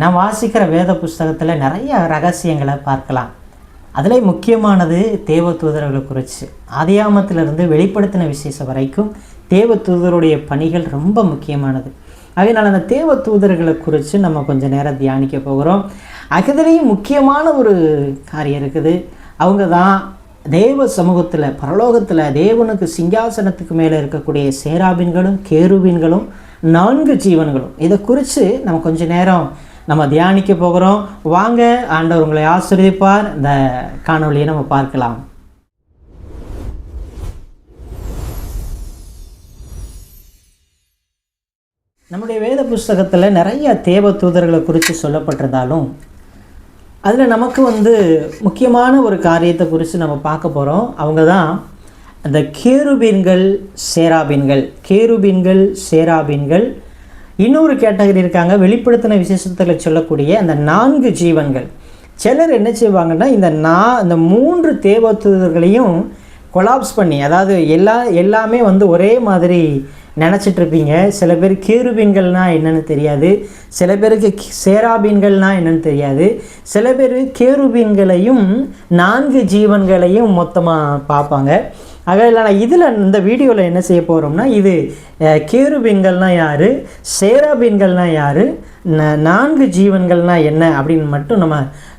நான் வாசிக்கிற வேத புஸ்தகத்தில் நிறைய ரகசியங்களை பார்க்கலாம். அதில் முக்கியமானது தேவதூதர்களை குறித்து. ஆதியாமத்திலிருந்து வெளிப்படுத்தின விசேஷம் வரைக்கும் தேவதூதருடைய பணிகள் ரொம்ப முக்கியமானது. அதனால் அந்த தேவதூதர்களை குறித்து நம்ம கொஞ்சம் நேரம் தியானிக்க போகிறோம். அதுலேயும் முக்கியமான ஒரு காரியம் இருக்குது. அவங்க தான் தேவ சமூகத்தில், பரலோகத்தில் தேவனுக்கு சிங்காசனத்துக்கு மேலே இருக்கக்கூடிய சேராபீன்களும் கேருபீன்களும் 4 ஜீவன்களும். இதை குறித்து நம்ம கொஞ்சம் நேரம் நம்ம தியானிக்க போகிறோம். வாங்க, ஆண்டவர் உங்களை ஆசீர்வதிப்பார். இந்த காணொளியை நம்ம பார்க்கலாம். நம்முடைய வேத புஸ்தகத்தில் நிறைய தேவதூதர்களை குறித்து சொல்லப்பட்டிருந்தாலும் அதில் நமக்கு முக்கியமான ஒரு காரியத்தை குறித்து நம்ம பார்க்க போகிறோம். அவங்க தான் அந்த கேருபீன்கள் சேராபீன்கள். இன்னொரு கேட்டகரி இருக்காங்க, வெளிப்படுத்தின விசேஷத்தில் சொல்லக்கூடிய அந்த 4 ஜீவன்கள். சிலர் என்ன செய்வாங்கன்னா இந்த 3 தேவதூதர்களையும் கொலாப்ஸ் பண்ணி, அதாவது எல்லாமே ஒரே மாதிரி நினச்சிட்ருப்பீங்க. சில பேர் கேருபீன்கள்னால் என்னென்னு தெரியாது, சில பேருக்கு சேராபீன்கள்னால் என்னென்னு தெரியாது, சில பேர் கேருபீன்களையும் 4 ஜீவன்களையும் மொத்தமாக பார்ப்பாங்க. ஆக இதில் இந்த வீடியோவில் என்ன செய்ய போகிறோம்னா, இது கேருபீன்கள்னால் யார், சேராபீன்கள்னால் யார், 4 ஜீவன்கள்னால் என்ன அப்படின்னு மட்டும் நம்ம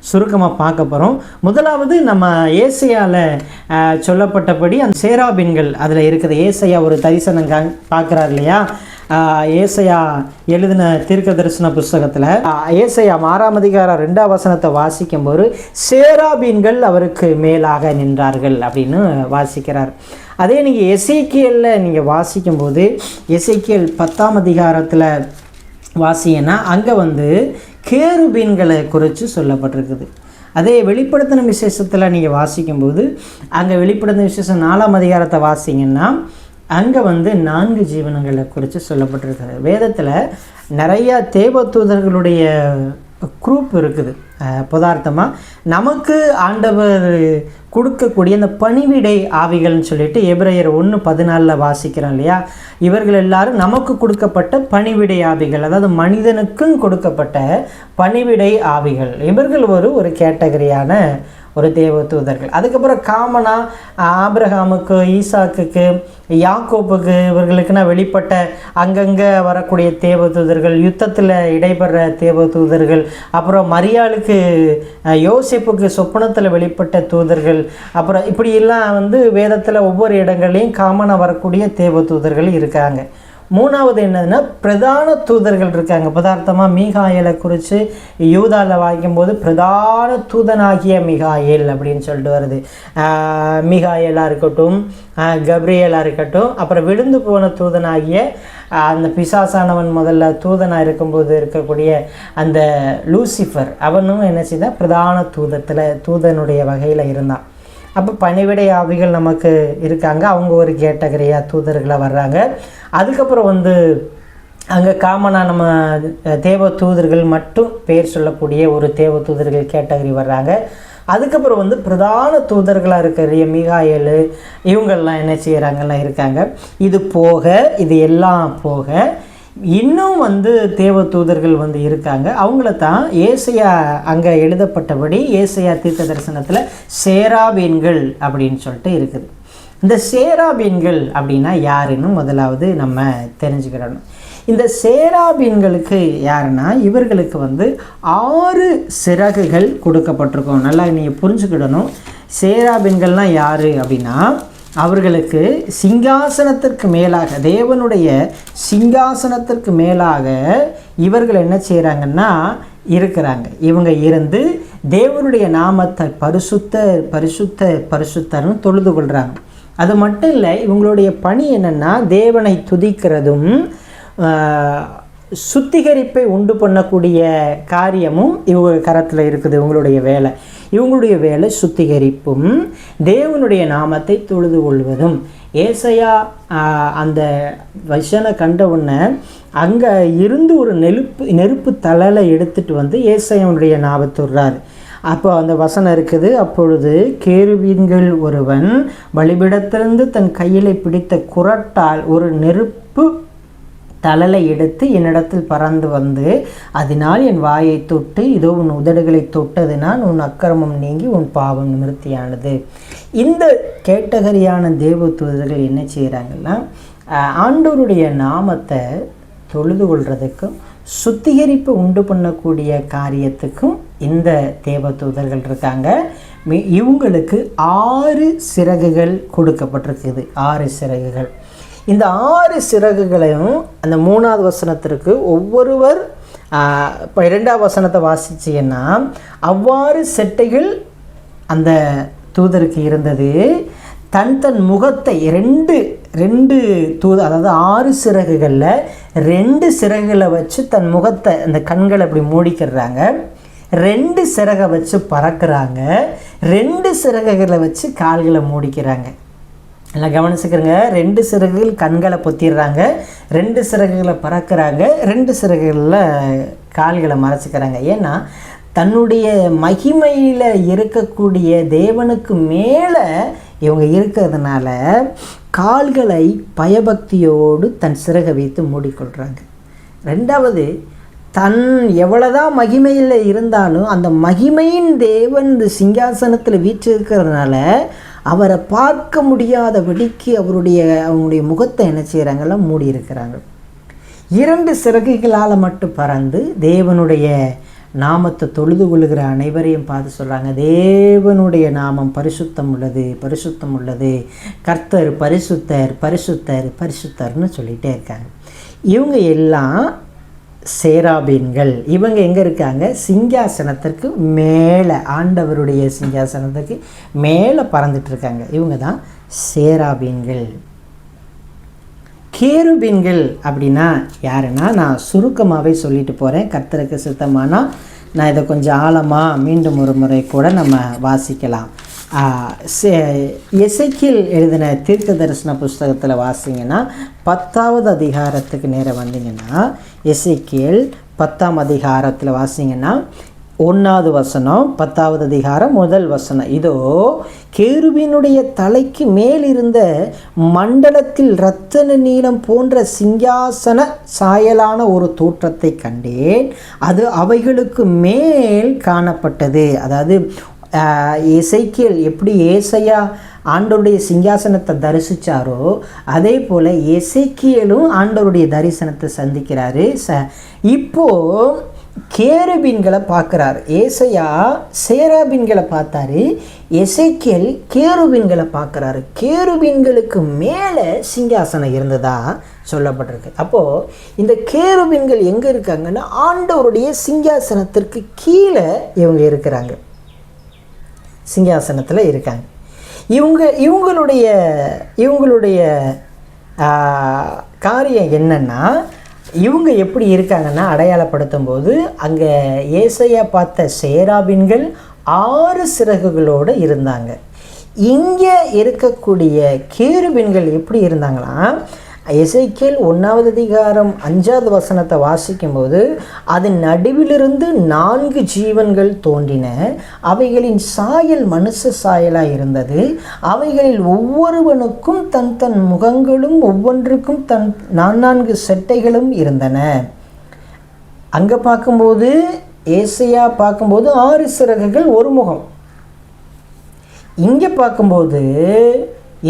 சுருக்கமாக பார்க்க போகிறோம். முதலாவது நம்ம ஏசாயாவில் சொல்லப்பட்டபடி அந்த சேராபீன்கள் அதில் இருக்குது. ஏசாயா ஒரு தரிசனம் பார்க்குறாரு இல்லையா? ஏசாயா எழுதின தீர்க்க தரிசன புஸ்தகத்தில் ஏசாயா 6ஆம் அதிகாரம் 2ஆம் வசனத்தை வாசிக்கும்போது சேராபீன்கள் அவருக்கு மேலாக நின்றார்கள் அப்படின்னு வாசிக்கிறார். அதே நீங்கள் எசேக்கியலில் நீங்கள் வாசிக்கும்போது எசேக்கியல் 10ஆம் அதிகாரத்தில் வாசிங்கன்னா அங்கே கேருபீன்களை குறித்து சொல்லப்பட்டிருக்குது. அதே வெளிப்படுத்தின விசேஷத்தில் நீங்கள் வாசிக்கும்போது அங்கே வெளிப்படுத்தின விசேஷம் 4ஆம் அதிகாரத்தை வாசிங்கன்னா அங்கே 4 ஜீவனங்களை குறித்து சொல்லப்பட்டிருக்கிறது. வேதத்தில் நிறையா தேவதூதர்களுடைய குரூப் இருக்குது. பதார்த்தமாக நமக்கு ஆண்டவர் கொடுக்கக்கூடிய அந்த பணிவிடை ஆவிகள்னு சொல்லிட்டு எபிரேயர் 1:14 வாசிக்கிறோம் இல்லையா? இவர்கள் எல்லாரும் நமக்கு கொடுக்கப்பட்ட பணிவிடை ஆவிகள், அதாவது மனிதனுக்கும் கொடுக்கப்பட்ட பணிவிடை ஆவிகள். இவர்கள் ஒரு கேட்டகரியான ஒரு தேவதூதர்கள். அதுக்கப்புறம் காமனா ஆபிரகாமுக்கு, ஈசாக்குக்கு, யாக்கோப்புக்கு இவர்களுக்குன்னா வெளிப்பட்ட அங்கங்கே வரக்கூடிய தேவதூதர்கள், யுத்தத்தில் இடைபெற தேவதூதர்கள், அப்புறம் மரியாளுக்கு யோசேப்புக்கு சொப்பனத்தில் வெளிப்பட்ட தூதர்கள், அப்புறம் இப்படியெல்லாம் வேதத்தில் ஒவ்வொரு இடங்கள்லையும் காமனாக வரக்கூடிய தேவதூதர்கள் இருக்காங்க. மூணாவது என்னதுன்னா பிரதான தூதர்கள் இருக்காங்க. பதார்த்தமாக மீகாயலை குறித்து யூதாவில் வாய்க்கும்போது பிரதான தூதனாகிய மிகாயேல் அப்படின்னு சொல்லிட்டு வருது. மிகாயலாக இருக்கட்டும், கப்ரியலாக இருக்கட்டும், அப்புறம் விழுந்து போன தூதனாகிய அந்த பிசாசானவன் முதல்ல தூதனாக இருக்கும்போது இருக்கக்கூடிய அந்த லூசிஃபர், அவனும் என்ன செய்தான் பிரதான தூதனுடைய வகையில் இருந்தான். அப்போ பணிவிடை ஆவிகள் நமக்கு இருக்காங்க. அவங்க ஒரு கேட்டகரியாக தூதர்களாக வர்றாங்க. அதுக்கப்புறம் அங்கே காமனாக நம்ம தேவ தூதர்கள் மட்டும் பேர் சொல்லக்கூடிய ஒரு தேவ தூதர்கள் கேட்டகரி வர்றாங்க. அதுக்கப்புறம் பிரதான தூதர்களாக இருக்கிற மீகாயேல் இவங்கள்லாம் என்ன செய்கிறாங்கலாம் இருக்காங்க. இது எல்லாம் போக இன்னும் தேவ தூதர்கள் இருக்காங்க. அவங்கள தான் ஏசாயா அங்கே எழுதப்பட்டபடி ஏசாயா தீர்க்க தரிசனத்தில் சேராபீன்கள் அப்படின்னு சொல்லிட்டு இருக்குது. இந்த சேராபீன்கள் அப்படின்னா யாருன்னு முதலாவது நம்ம தெரிஞ்சுக்கிறோம். இந்த சேராபீன்களுக்கு யாருன்னா இவர்களுக்கு 6 சிறகுகள் கொடுக்கப்பட்டிருக்கும். நல்லா நீங்கள் புரிஞ்சுக்கிடணும். சேராபீன்கள்லாம் யார் அப்படின்னா அவர்களுக்கு சிங்காசனத்திற்கு மேலாக, தேவனுடைய சிங்காசனத்திற்கு மேலாக இவர்கள் என்ன செய்கிறாங்கன்னா இருக்கிறாங்க. இவங்க இருந்து தேவனுடைய நாமத்தை பரிசுத்தர்னு தொழுது கொள்கிறாங்க. அது மட்டும் இல்லை, இவங்களுடைய பணி என்னென்னா தேவனை துதிக்கிறதும் சுத்திகரிப்பை உண்டு பண்ணக்கூடிய காரியமும் இவங்க கரத்தில் இருக்குது. இவங்களுடைய வேலை சுத்திகரிப்பும் தேவனுடைய நாமத்தை தொழுது கொள்வதும். ஏசாயா அந்த வசன கண்ட உடனே அங்கே இருந்து ஒரு நெருப்பு தழலை எடுத்துகிட்டு ஏசாயாவுடைய நாமத்துறார். அப்போ அந்த வசனம் இருக்குது. அப்பொழுது கேருபீன்கள் ஒருவன் பலிபீடத்திலிருந்து தன் கையிலே பிடித்த குறட்டால் ஒரு நெருப்பு தழலை எடுத்து என்னிடத்தில் பறந்து வந்து அதனால் என் வாயை தொட்டு இதோ உன் உதடுகளை தொட்டதினால் உன் அக்கிரமம் நீங்கி உன் பாவம் நிவர்த்தியானது. இந்த கேட்டகரியான தேவ தூதர்கள் என்ன செய்கிறாங்கன்னா, ஆண்டவருடைய நாமத்தை தொழுது கொள்றதுக்கும் சுத்திகரிப்பு உண்டு பண்ணக்கூடிய காரியத்துக்கும் இந்த தேவ தூதர்கள் இருக்காங்க. இவங்களுக்கு 6 சிறகுகள் கொடுக்கப்பட்டிருக்குது. 6 சிறகுகள். இந்த 6 சிறகுகளையும் அந்த 3வது வசனத்திற்கு ஒவ்வொருவர் இப்போ 2வது வசனத்தை வாசிச்சிங்கன்னா அவ்வாறு செட்டைகள் அந்த தூதருக்கு இருந்தது. தன் முகத்தை ரெண்டு அதாவது 6 சிறகுகளில் 2 சிறகுகளை வச்சு தன் முகத்தை அந்த கண்களை அப்படி மூடிக்கிறாங்க. 2 சிறகை வச்சு பறக்கிறாங்க. 2 சிறகுகளை வச்சு கால்களை மூடிக்கிறாங்க. நல்லா கவனிச்சுக்கிறங்க. 2 சிறகுகள் கண்களை பொத்திடுறாங்க, 2 சிறகுகளை பறக்கிறாங்க, 2 சிறகுகளில் கால்களை மறைச்சிக்கிறாங்க. ஏன்னா தன்னுடைய மகிமையில் இருக்கக்கூடிய தேவனுக்கு மேலே இவங்க இருக்கிறதுனால கால்களை பயபக்தியோடு தன் சிறகை வைத்து மூடிக்கொள்கிறாங்க. 2வது, தன் எவ்வளோதான் மகிமையில் இருந்தாலும் அந்த மகிமையின் தேவன் இந்த சிங்காசனத்தில் வீற்றிருக்கிறதுனால அவரை பார்க்க முடியாதபடிக்கு அவங்களுடைய முகத்தை என்ன செய்கிறாங்கலாம் மூடி இருக்கிறாங்க. 2 சிறகுகளால் மட்டும் பறந்து தேவனுடைய நாமத்தை தொழுது கொள்ளுகிற அனைவரையும் பார்த்து சொல்கிறாங்க, தேவனுடைய நாமம் பரிசுத்தம் உள்ளது, பரிசுத்தம் உள்ளது, கர்த்தர் பரிசுத்தர் பரிசுத்தர் பரிசுத்தர்னு சொல்லிகிட்டே இருக்காங்க. இவங்க எல்லாம் சேராபீன்கள். இவங்க எங்கே இருக்காங்க? சிங்காசனத்திற்கு மேலே, ஆண்டவருடைய சிங்காசனத்துக்கு மேலே பறந்துட்டுருக்காங்க. இவங்க தான் சேராபீன்கள். கேருபீன்கள் அப்படின்னா யாருன்னா, நான் சுருக்கமாகவே சொல்லிட்டு போகிறேன். கர்த்தருக்கு சித்தமானால் நான் இதை கொஞ்சம் ஆழமாக மீண்டும் ஒரு முறை கூட நம்ம வாசிக்கலாம். எசேக்கியேல் எழுதின தீர்க்க தரிசன புஸ்தகத்தில் வாசிங்கன்னா 10வது அதிகாரத்துக்கு நேரம் வந்தீங்கன்னா, எசேக்கியேல் 10ஆம் அதிகாரத்தில் வாசிங்கன்னா 1வது வசனம், 10வது அதிகாரம் 1 வசனம். இதோ கேருபீனுடைய தலைக்கு மேலிருந்த மண்டலத்தில் இரத்தன நீலம் போன்ற சிங்காசன சாயலான ஒரு தோற்றத்தை கண்டேன். அது அவைகளுக்கு மேல் காணப்பட்டது. அதாவது எசேக்கியேல் எப்படி ஏசாயா ஆண்டவருடைய சிங்காசனத்தை தரிசித்தாரோ அதே போல் எசேக்கியேலும் ஆண்டவருடைய தரிசனத்தை சந்திக்கிறாரு. இப்போது கேருபீன்களை பார்க்குறாரு. ஏசாயா சேராபீன்களை பார்த்தாரு, எசேக்கியேல் கேருபீன்களை பார்க்குறாரு. கேருபீன்களுக்கு மேலே சிங்காசனம் இருந்ததா சொல்லப்பட்டிருக்கு. அப்போது இந்த கேருபீன்கள் எங்கே இருக்காங்கன்னா, ஆண்டவருடைய சிங்காசனத்திற்கு கீழே இவங்க இருக்கிறாங்க, சிங்காசனத்தில் இருக்காங்க. இவங்களுடைய காரியம் என்னன்னா, இவங்க எப்படி இருக்காங்கன்னா, அடையாளப்படுத்தும் போது அங்கே ஏசாயா பார்த்த சேராபீன்கள் 6 சிறகுகளோடு இருந்தாங்க. இங்கே இருக்கக்கூடிய கேருபீன்கள் எப்படி இருந்தாங்களா, எசேக்கியேல் 1வது அதிகாரம் 5வது வசனத்தை வாசிக்கும்போது அதன் நடுவிலிருந்து 4 ஜீவன்கள் தோன்றின. அவைகளின் சாயல் மனுஷ சாயலாக இருந்தது. அவைகளில் ஒவ்வொருவனுக்கும் தன் முகங்களும் ஒவ்வொன்றுக்கும் 4 செட்டைகளும் இருந்தன. அங்கே பார்க்கும்போது ஏசாயா பார்க்கும்போது 6 சிறகுகள் ஒரு முகம். இங்கே பார்க்கும்போது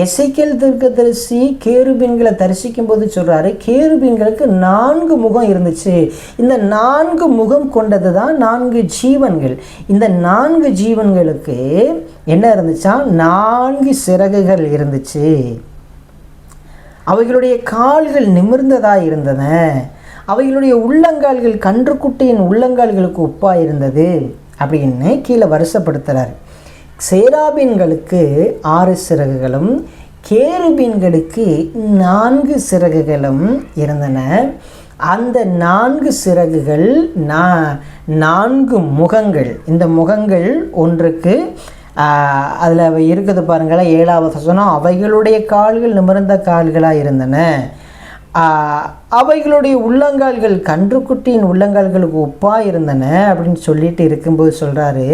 எசேக்கியேல் தீர்க்கதரிசி கேருபீன்களை தரிசிக்கும் போது சொல்கிறாரு, கேருபீன்களுக்கு 4 முகம் இருந்துச்சு. இந்த 4 முகம் கொண்டது தான் 4 ஜீவன்கள். இந்த 4 ஜீவன்களுக்கு என்ன இருந்துச்சா, 4 சிறகுகள் இருந்துச்சு. அவைகளுடைய கால்கள் நிமிர்ந்ததாக இருந்தன. அவைகளுடைய உள்ளங்கால்கள் கன்றுக்குட்டியின் உள்ளங்கால்களுக்கு ஒப்பாக இருந்தது அப்படின்னு கீழே வருஷப்படுத்துகிறார். சேராபீன்களுக்கு 6 சிறகுகளும் கேருபீன்களுக்கு 4 சிறகுகளும் இருந்தன. அந்த 4 சிறகுகள் 4 முகங்கள். இந்த முகங்கள் ஒன்றுக்கு அதில் இருக்குது பாருங்களேன், 7வது வசனம், அவைகளுடைய கால்கள் நிமிர்ந்த கால்களாக இருந்தன. அவைகளுடைய உள்ளங்கால்கள் கன்றுக்குட்டியின் உள்ளங்கால்களுக்கு ஒப்பாக இருந்தன அப்படின்னு சொல்லிட்டு இருக்கும்போது சொல்கிறாரு,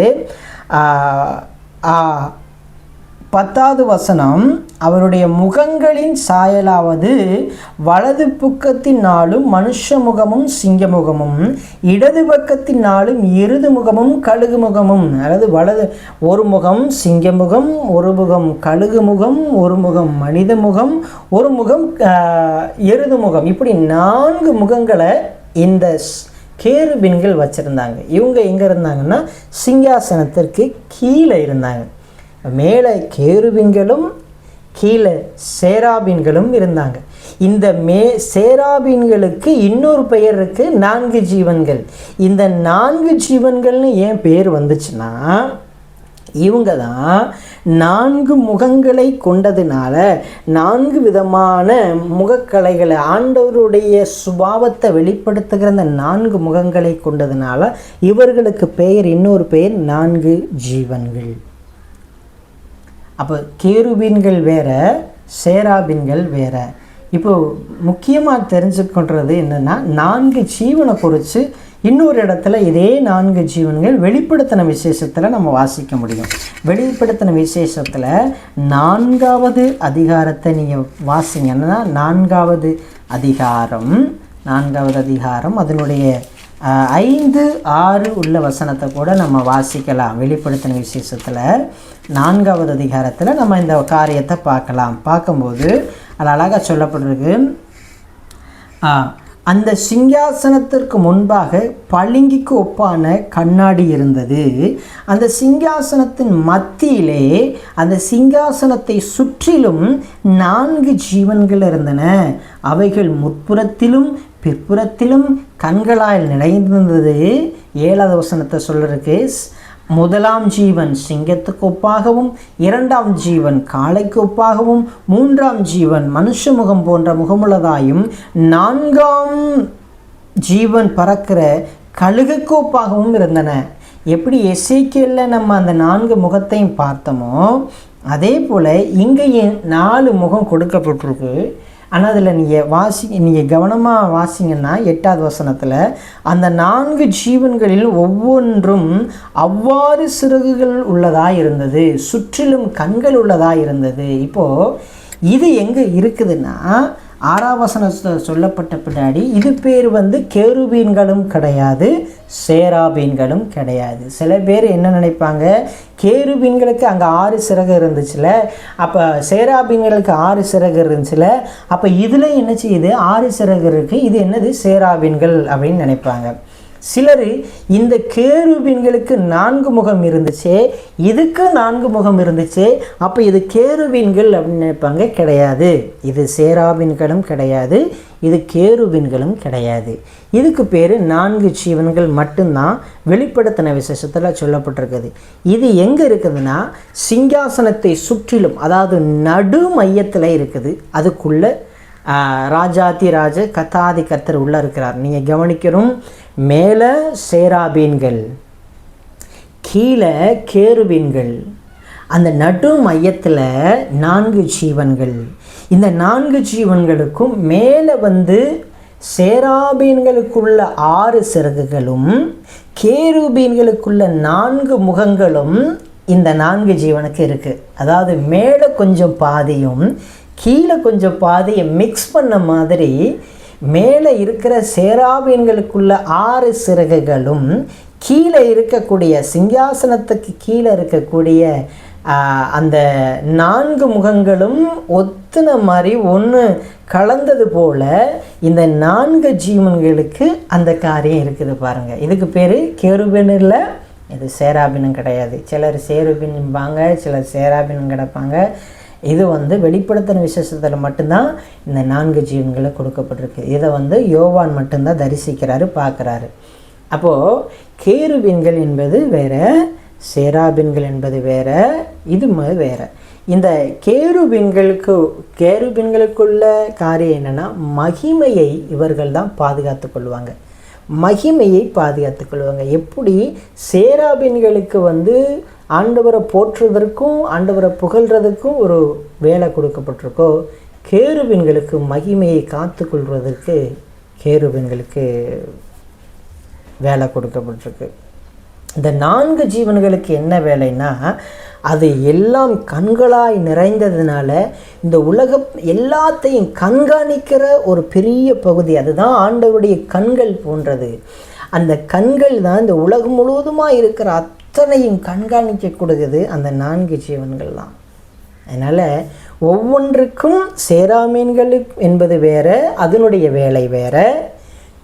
10வது வசனம், அவருடைய முகங்களின் சாயலாவது வலது பக்கத்தின் நாளும் மனுஷ முகமும் சிங்க முகமும், இடது பக்கத்தின் நாளும் எருது முகமும் கழுகு முகமும். அதாவது ஒரு முகம் சிங்க முகம், ஒரு முகம் கழுகு முகம், ஒரு முகம் மனித முகம், ஒரு முகம் எருது முகம். இப்படி 4 முகங்களை இந்த கேருபீன்கள் வச்சுருந்தாங்க. இவங்க எங்கே இருந்தாங்கன்னா சிங்காசனத்திற்கு கீழே இருந்தாங்க. மேலே கேருபீன்களும் கீழே சேராபீன்களும் இருந்தாங்க. இந்த சேராபீன்களுக்கு இன்னொரு பெயர் இருக்குது, 4 ஜீவன்கள். இந்த 4 ஜீவன்கள்னு ஏன் பேர் வந்துச்சுன்னா, இவங்க தான் 4 முகங்களை கொண்டதுனால 4 விதமான முகக்கலைகளை, ஆண்டவருடைய சுபாவத்தை வெளிப்படுத்துகிற அந்த 4 முகங்களை கொண்டதுனால இவர்களுக்கு பெயர், இன்னொரு பெயர் 4 ஜீவன்கள். அப்போ கேருபீன்கள் வேற, சேராபீன்கள் வேற. இப்போ முக்கியமாக தெரிஞ்சுக்கொள்வது என்னென்னா, 4 ஜீவனை குறித்து இன்னொரு இடத்துல இதே 4 ஜீவன்கள் வெளிப்படுத்தின விசேஷத்தில் நம்ம வாசிக்க முடியும். வெளிப்படுத்தின விசேஷத்தில் 4வது அதிகாரத்தை நீங்கள் வாசிங்கன்னா, 4வது அதிகாரம் அதனுடைய 5, 6 உள்ள வசனத்தை கூட நம்ம வாசிக்கலாம். வெளிப்படுத்தின விசேஷத்தில் 4வது அதிகாரத்தில் நம்ம இந்த காரியத்தை பார்க்கும்போது அது அழகாக சொல்லப்பட்டிருக்கு. அந்த சிங்காசனத்திற்கு முன்பாக பளிங்குக்கு ஒப்பான கண்ணாடி இருந்தது. அந்த சிங்காசனத்தின் மத்தியிலே அந்த சிங்காசனத்தை சுற்றிலும் 4 ஜீவன்கள் இருந்தன. அவைகள் முற்புறத்திலும் பிற்புறத்திலும் கண்களால் நிறைந்திருந்தது. 7வது வசனத்தை சொல்றதுக்கு, முதலாம் ஜீவன் சிங்கத்துக்கு ஒப்பாகவும், 2ஆம் ஜீவன் காளைக்கு ஒப்பாகவும், 3ஆம் ஜீவன் மனுஷ முகம் போன்ற முகமுள்ளதாயும், 4ஆம் ஜீவன் பறக்கிற கழுகுக்கு ஒப்பாகவும் இருந்தன. எப்படி எசேக்கியேல்ல நம்ம அந்த 4 முகத்தையும் பார்த்தோமோ, அதே போல் இங்கேயும் 4 முகம் கொடுக்கப்பட்டிருக்கு. ஆனால் அதில் நீங்கள் கவனமாக வாசிங்கன்னா 8வது வசனத்தில் அந்த 4 ஜீவன்களில் ஒவ்வொன்றும் அவ்வாறு சிறகுகள் உள்ளதாக இருந்தது, சுற்றிலும் கண்கள் உள்ளதாக இருந்தது. இப்போது இது எங்கே இருக்குதுன்னா, 6ஆம் வசனம் சொல்லப்பட்ட பின்னாடி இது பேர் கேருபீன்களும் கிடையாது, சேராபீன்களும் கிடையாது. சில பேர் என்ன நினைப்பாங்க, கேருபீன்களுக்கு அங்கே 6 சிறகு இருந்துச்சுல, அப்போ சேராபீன்களுக்கு 6 சிறகு இருந்துச்சுல, அப்போ இதில் என்ன செய்யுது, 6 சிறகு இருக்குது, இது என்னது சேராபீன்கள் அப்படின்னு நினைப்பாங்க. சிலர் இந்த கேருபீன்களுக்கு 4 முகம் இருந்துச்சு, இதுக்கு 4 முகம் இருந்துச்சு, அப்போ இது கேருபீன்கள் அப்படின்னு நினைப்பாங்க. கிடையாது, இது சேராபீன்களும் கிடையாது, இது கேருபீன்களும் கிடையாது. இதுக்கு பேர் 4 ஜீவன்கள் மட்டும்தான் வெளிப்படுத்தின விசேஷத்தில் சொல்லப்பட்டிருக்குது. இது எங்கே இருக்குதுன்னா, சிங்காசனத்தை சுற்றிலும், அதாவது நடு மையத்தில் இருக்குது. அதுக்குள்ளே ராஜாதி ராஜ கத்தாதி கர்த்தர் உள்ளே இருக்கிறார். நீங்கள் கவனிக்கணும், மேலே சேராபீன்கள், கீழே கேருபீன்கள், அந்த நடு மையத்தில் 4 ஜீவன்கள். இந்த 4 ஜீவன்களுக்கும் மேலே சேராபீன்களுக்குள்ள 6 சிறகுகளும் கேருபீன்களுக்குள்ள 4 முகங்களும் இந்த 4 ஜீவனுக்கு இருக்குது. அதாவது மேலே கொஞ்சம் பாதியும் கீழே கொஞ்சம் பாதியை மிக்ஸ் பண்ண மாதிரி மேலே இருக்கிற சேராபீன்களுக்குள்ள 6 சிறகுகளும் கீழே இருக்கக்கூடிய சிங்காசனத்துக்கு கீழே இருக்கக்கூடிய அந்த 4 முகங்களும் ஒத்துன மாதிரி ஒன்று கலந்தது போல் இந்த 4 ஜீவன்களுக்கு அந்த காரியம் இருக்குது பாருங்கள். இதுக்கு பேர் கேருபீன் இல்லை, இது சேராபீனும் கிடையாது. சிலர் சேருபீன்பாங்க, சிலர் சேராபீனும் கிடப்பாங்க. இது வெளிப்படுத்தின விசேஷத்தில் மட்டும்தான் இந்த 4 ஜீவன்களை கொடுக்கப்பட்டிருக்கு. இதை யோவான் மட்டும்தான் தரிசிக்கிறாரு, பார்க்குறாரு. அப்போது கேருபீன்கள் என்பது வேறு, சேராபீன்கள் என்பது வேறு, இது வேறு. இந்த கேருபீன்களுக்குள்ள காரியம் என்னென்னா, மகிமையை இவர்கள் தான் பாதுகாத்து கொள்வாங்க. மகிமையை பாதுகாத்து கொள்வாங்க. எப்படி சேராபீன்களுக்கு ஆண்டவரை போற்றுவதற்கும் ஆண்டவரை புகழ்கிறதுக்கும் ஒரு வேலை கொடுக்கப்பட்டிருக்கோ, கேருபீன்களுக்கு மகிமையை காத்து கொள்வதற்கு கேருபீன்களுக்கு வேலை கொடுக்கப்பட்டிருக்கு. இந்த 4 ஜீவன்களுக்கு என்ன வேலைன்னா, அது எல்லாம் கண்களாய் நிறைந்ததுனால இந்த உலகம் எல்லாத்தையும் கண்காணிக்கிற ஒரு பெரிய பகுதி. அதுதான் ஆண்டவருடைய கண்கள் போன்றது. அந்த கண்கள் தான் இந்த உலகம் முழுவதுமாக இருக்கிற அத்தனையும் கண்காணிக்க கொடுக்குது அந்த 4 ஜீவன்கள் தான். அதனால் ஒவ்வொன்றுக்கும் சேராமீன்கள் என்பது வேற, அதனுடைய வேலை வேற.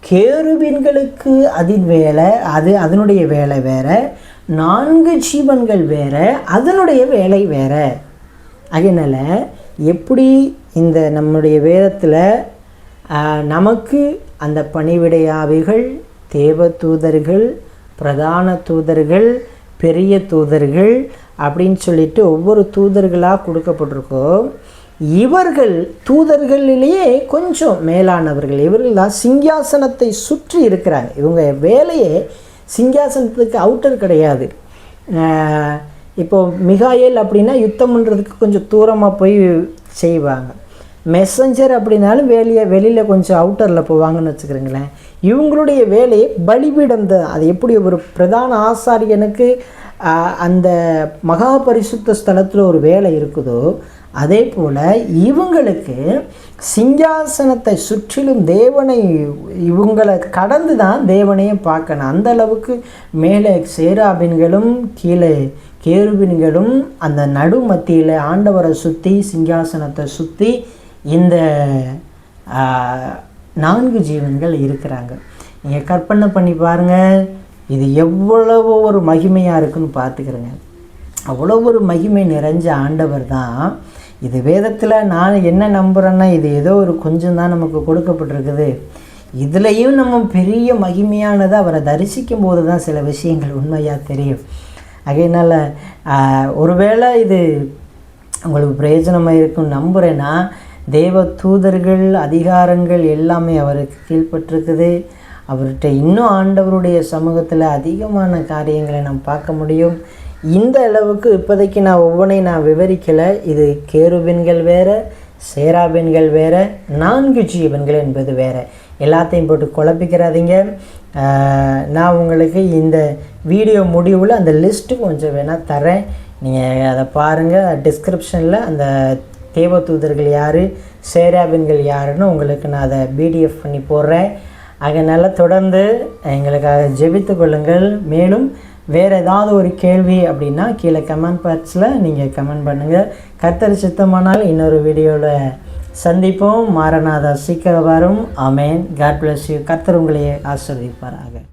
கேருபீன்களுக்கு அதனுடைய வேலை வேற. 4 ஜீவன்கள் வேற, அதனுடைய வேலை வேற. அதனால் எப்படி இந்த நம்முடைய வேதத்தில் நமக்கு அந்த பணிவிடையாவிகள், தேவ தூதர்கள், பிரதான தூதர்கள், பெரிய தூதர்கள் அப்படின்னு சொல்லிட்டு ஒவ்வொரு தூதர்களாக கொடுக்கப்பட்டிருக்கோ, இவர்கள் தூதர்களிலேயே கொஞ்சம் மேலானவர்கள். இவர்கள் தான் சிங்காசனத்தை சுற்றி இருக்கிறாங்க. இவங்க வேலையே சிங்காசனத்துக்கு அவுட்டர் கிடையாது. இப்போது மிகாயேல் அப்படின்னா யுத்தம் பண்ணுறதுக்கு கொஞ்சம் தூரமாக போய் செய்வாங்க. மெசஞ்சர் அப்படின்னாலும் வெளியில் கொஞ்சம் அவுட்டரில் போவாங்கன்னு வச்சுக்கிறீங்களேன். இவங்களுடைய வேலையை பலிபீடம் தான். அது எப்படி ஒரு பிரதான ஆசாரியனுக்கு அந்த மகா பரிசுத்த ஸ்தலத்தில் ஒரு வேலை இருக்குதோ, அதே போல் இவங்களுக்கு சிங்காசனத்தை சுற்றிலும் தேவனை, இவங்களை கடந்து தான் தேவனையும் பார்க்கணும். அந்த அளவுக்கு மேலே சேராபீன்களும் கீழே கேருபீன்களும் அந்த நடு மத்தியில் ஆண்டவரை சுற்றி சிங்காசனத்தை சுற்றி இந்த 4 ஜீவன்கள் இருக்கிறாங்க. நீங்கள் கற்பனை பண்ணி பாருங்கள், இது எவ்வளவு ஒரு மகிமையாக இருக்குன்னு பார்த்துக்கிறேங்க. அவ்வளோ ஒரு மகிமை நிறைஞ்ச ஆண்டவர் தான். இது வேதத்தில் நான் என்ன நம்புகிறேன்னா, இது ஏதோ ஒரு கொஞ்சம் தான் நமக்கு கொடுக்கப்பட்டிருக்குது. இதுலேயும் நம்ம பெரிய மகிமையானதை அவரை தரிசிக்கும் போது தான் சில விஷயங்கள் உண்மையாக தெரியும். அதனால் ஒருவேளை இது உங்களுக்கு பிரயோஜனமாக இருக்குன்னு நம்புகிறேன்னா, தேவ தூதர்கள், அதிகாரங்கள் எல்லாமே அவருக்கு கீழ்பட்டிருக்குது. அவர்கிட்ட இன்னும் ஆண்டவருடைய சமூகத்தில் அதிகமான காரியங்களை நாம் பார்க்க முடியும். இந்த அளவுக்கு இப்போதைக்கு நான் ஒவ்வொன்றையும் விவரிக்கலை. இது கேருபீன்கள் வேறு, சேராபீன்கள் வேறு, 4 ஜீவன்கள் என்பது வேறு. எல்லாத்தையும் போட்டு குழப்பிக்கிறாதீங்க. நான் உங்களுக்கு இந்த வீடியோ முடிவில் அந்த லிஸ்ட்டு கொஞ்சம் வேணால் தரேன், நீங்கள் அதை பாருங்கள். டிஸ்கிரிப்ஷனில் அந்த தேவ தூதர்கள் யார், சேராபீன்கள் யாருன்னு உங்களுக்கு நான் அதை பிடிஎஃப் பண்ணி போடுறேன். அதனால் தொடர்ந்து எங்களுக்காக ஜெபித்து கொள்ளுங்கள். மேலும் வேறு ஏதாவது ஒரு கேள்வி அப்படின்னா கீழே கமெண்ட் பாக்ஸில் நீங்கள் கமெண்ட் பண்ணுங்கள். கர்த்தர் சித்தமானால் இன்னொரு வீடியோவில் சந்திப்போம். மாரநாதா சீக்கிரம் வரும். ஆமேன். God bless you. கர்த்தர் உங்களை ஆசீர்வதிப்பாராக.